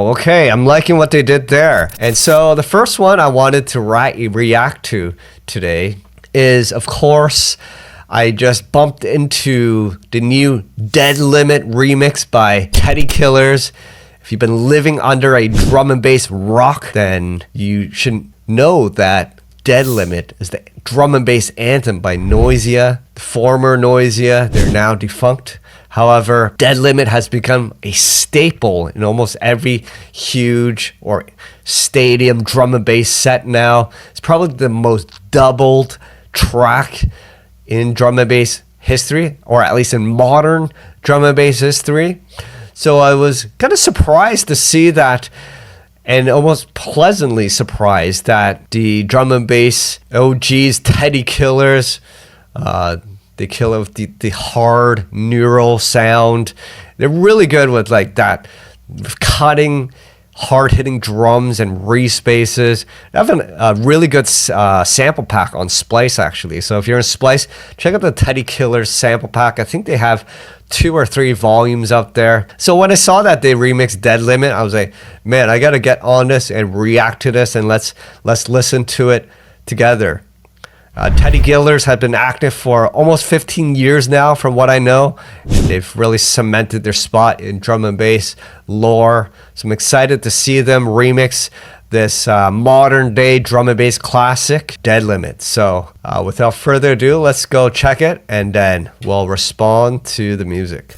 Okay, I'm liking what they did there. And so the first one I wanted to react to today is, of course, I just bumped into the new Dead Limit remix by Killerz. If you've been living under a drum and bass rock, then you should know that Dead Limit is the drum and bass anthem by Noisia, the former Noisia. They're now defunct. However, Dead Limit has become a staple in almost every huge or stadium drum and bass set now. It's probably the most doubled track in drum and bass history, or at least in modern drum and bass history. So I was kind of surprised to see that, and almost pleasantly surprised that the drum and bass OGs, Killerz, they kill it with the hard neural sound. They're really good with like that cutting, hard-hitting drums and respaces. They have a really good sample pack on Splice, actually. So if you're in Splice, check out the Killerz sample pack. I think they have 2 or 3 volumes up there. So when I saw that they remixed Dead Limit, I was like, man, I gotta get on this and react to this, and let's listen to it together. Killerz have been active for almost 15 years now, from what I know, and they've really cemented their spot in drum and bass lore. So I'm excited to see them remix this modern day drum and bass classic, Dead Limit. So without further ado, let's go check it, and then we'll respond to the music.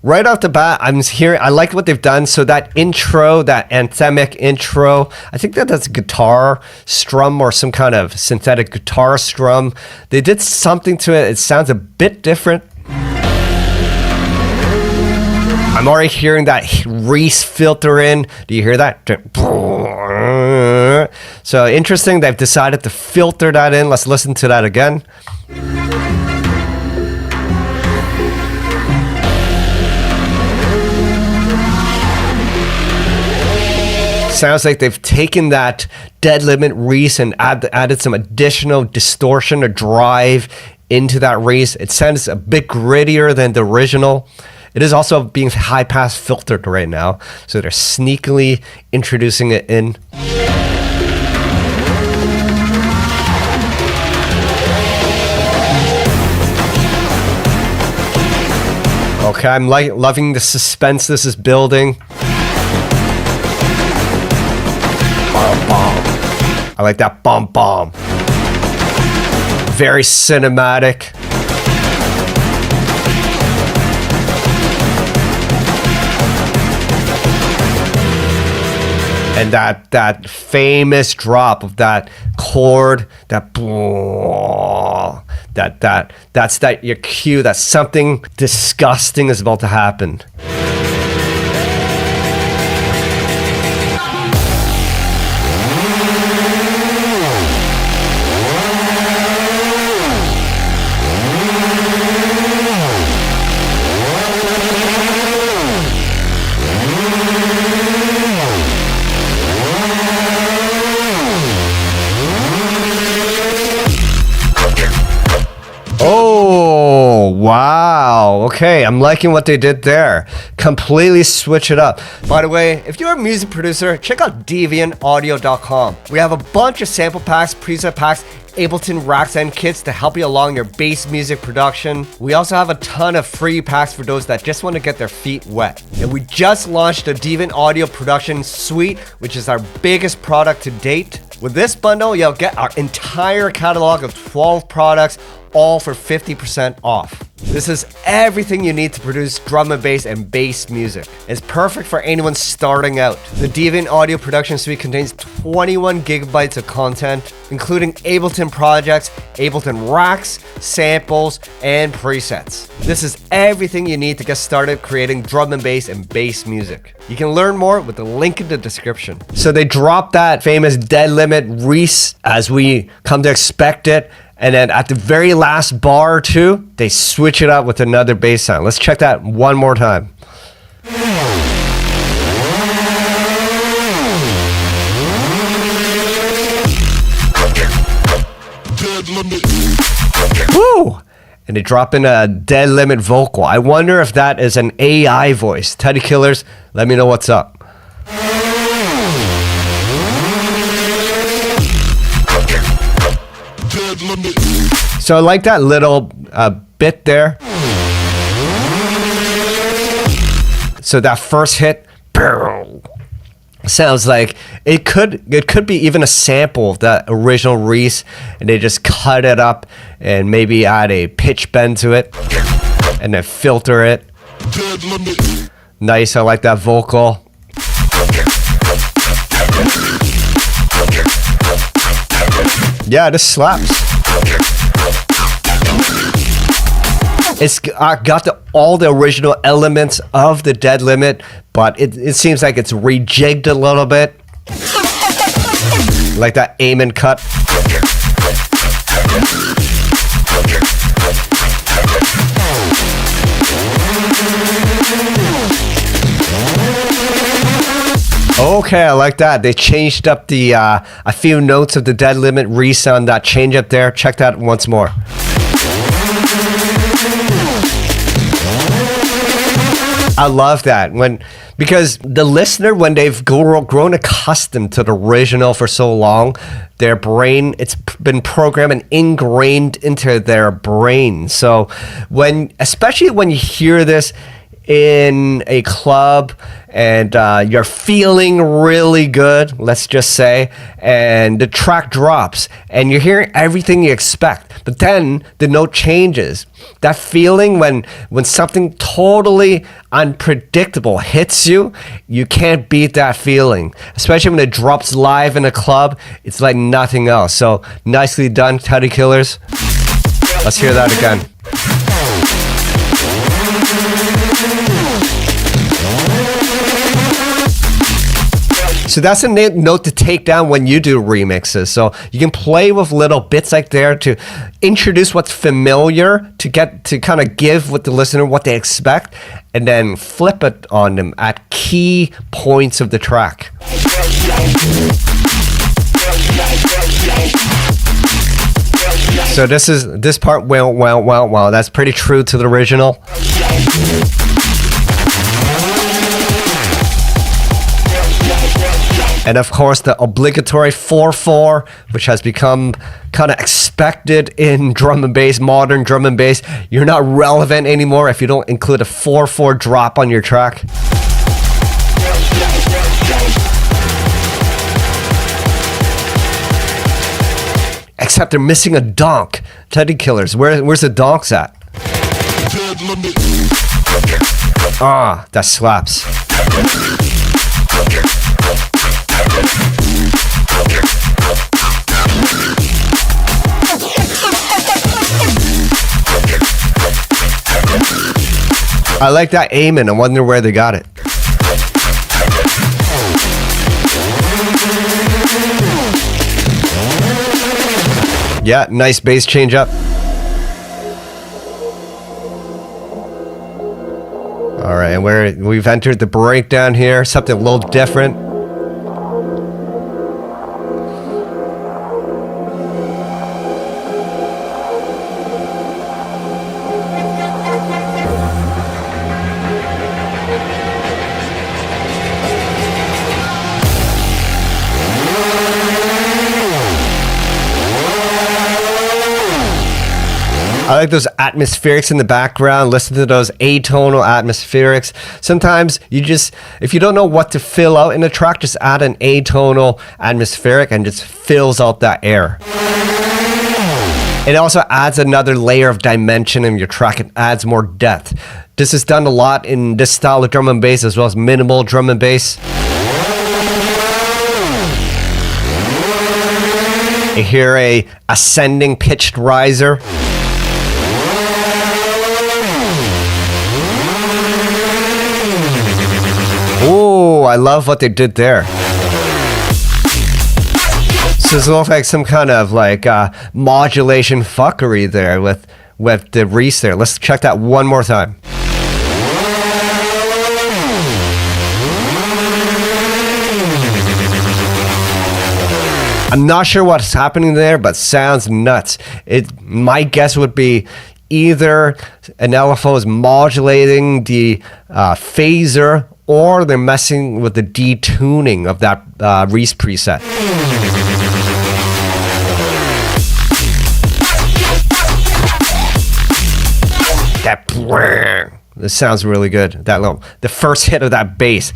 Right off the bat, I like what they've done. So that intro, that anthemic intro, I think that's a guitar strum or some kind of synthetic guitar strum. They did something to it. It sounds a bit different. I'm already hearing that Reese filter in. Do you hear that? So interesting, they've decided to filter that in. Let's listen to that again. Sounds like they've taken that Dead Limit Reese and added some additional distortion or drive into that Reese. It sounds a bit grittier than the original. It is also being high pass filtered right now, so they're sneakily introducing it in. Okay, I'm loving the suspense this is building. I like that bomb. Very cinematic. And that famous drop of that chord, that's your cue that something disgusting is about to happen. Oh, wow. Okay, I'm liking what they did there. Completely switch it up. By the way, if you're a music producer, check out deviantaudio.com. We have a bunch of sample packs, preset packs, Ableton racks and kits to help you along your bass music production. We also have a ton of free packs for those that just want to get their feet wet. And we just launched the Deviant Audio Production Suite, which is our biggest product to date. With this bundle, you'll get our entire catalog of 12 products, all for 50% off. This is everything you need to produce drum and bass music. It's perfect for anyone starting out. The Deviant Audio Production Suite contains 21 gigabytes of content, including Ableton projects, Ableton racks, samples, and presets. This is everything you need to get started creating drum and bass music. You can learn more with the link in the description. So they dropped that famous Dead Limit Reese as we come to expect it. And then at the very last bar or two, they switch it up with another bass sound. Let's check that one more time. and they drop in a Dead Limit vocal. I wonder if that is an AI voice. Teddy Killerz, let me know what's up. So I like that little bit there. So that first hit sounds like it could be even a sample of that original Reese, and they just cut it up and maybe add a pitch bend to it and then filter it. Nice, I like that vocal. Yeah, this slaps. It's got all the original elements of the Dead Limit, but it seems like it's rejigged a little bit. Like that aim and cut. Okay, I like that. They changed up the a few notes of the Dead Limit resound, that change up there. Check that once more. I love that because the listener, when they've grown accustomed to the original for so long, their brain, it's been programmed and ingrained into their brain. So especially when you hear this in a club and you're feeling really good, let's just say, and the track drops and you're hearing everything you expect, but then the note changes. That feeling when something totally unpredictable hits you, you can't beat that feeling, especially when it drops live in a club. It's like nothing else. So nicely done, Teddy Killerz. Let's hear that again. So that's a note to take down when you do remixes. So you can play with little bits like there to introduce what's familiar, to kind of give with the listener what they expect, and then flip it on them at key points of the track. So this part, well, that's pretty true to the original. And of course, the obligatory 4/4, which has become kind of expected in drum and bass, modern drum and bass. You're not relevant anymore if you don't include a 4/4 drop on your track. Except they're missing a donk. Teddy Killerz, where's the donks at? Ah, that slaps. I like that aiming. I wonder where they got it. Yeah, nice bass change up. All right, and we've entered the breakdown here, something a little different. I like those atmospherics in the background. Listen to those atonal atmospherics. Sometimes if you don't know what to fill out in a track, just add an atonal atmospheric and just fills out that air. It also adds another layer of dimension in your track. It adds more depth. This is done a lot in this style of drum and bass, as well as minimal drum and bass. You hear a ascending pitched riser. Oh, I love what they did there. So it looks like some kind of like modulation fuckery there with the Reese there. Let's check that one more time. I'm not sure what's happening there, but sounds nuts. My guess would be either an LFO is modulating the phaser, or they're messing with the detuning of that Reese preset. This sounds really good. That little, the first hit of that bass.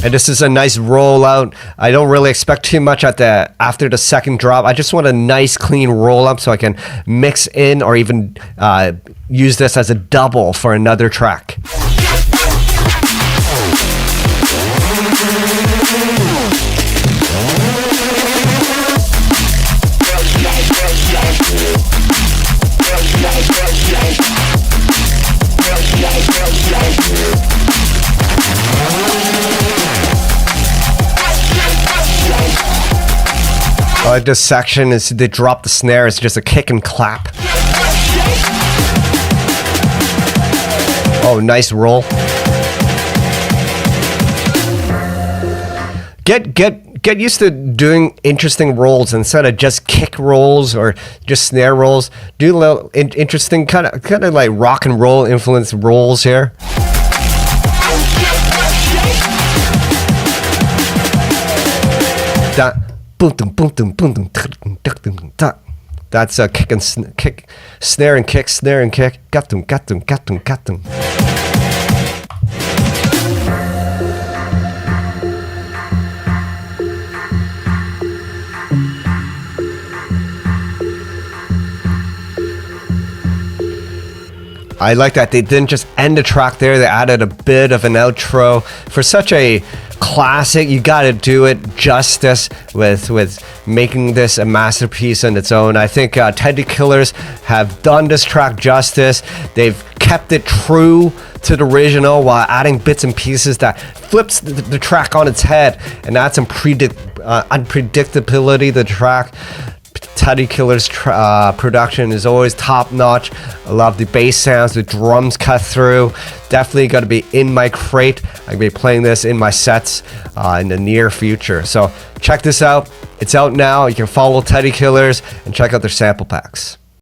And this is a nice rollout. I don't really expect too much after the second drop. I just want a nice clean roll up so I can mix in or even use this as a double for another track. I like this section is they drop the snare. It's just a kick and clap. Oh, nice roll. Get used to doing interesting rolls instead of just kick rolls or just snare rolls. Do a little interesting kind of like rock and roll influence rolls here. That. That's a kick, snare and kick, snare and kick. Got them. I like that they didn't just end the track there. They added a bit of an outro. For such a classic, you gotta do it justice with making this a masterpiece on its own. I think Teddy Killerz have done this track justice. They've kept it true to the original while adding bits and pieces that flips the track on its head and adds some unpredictability to the track. Teddy Killerz production is always top notch. I love the bass sounds, the drums cut through. Definitely going to be in my crate. I'm going to be playing this in my sets in the near future. So check this out. It's out now. You can follow Teddy Killerz and check out their sample packs.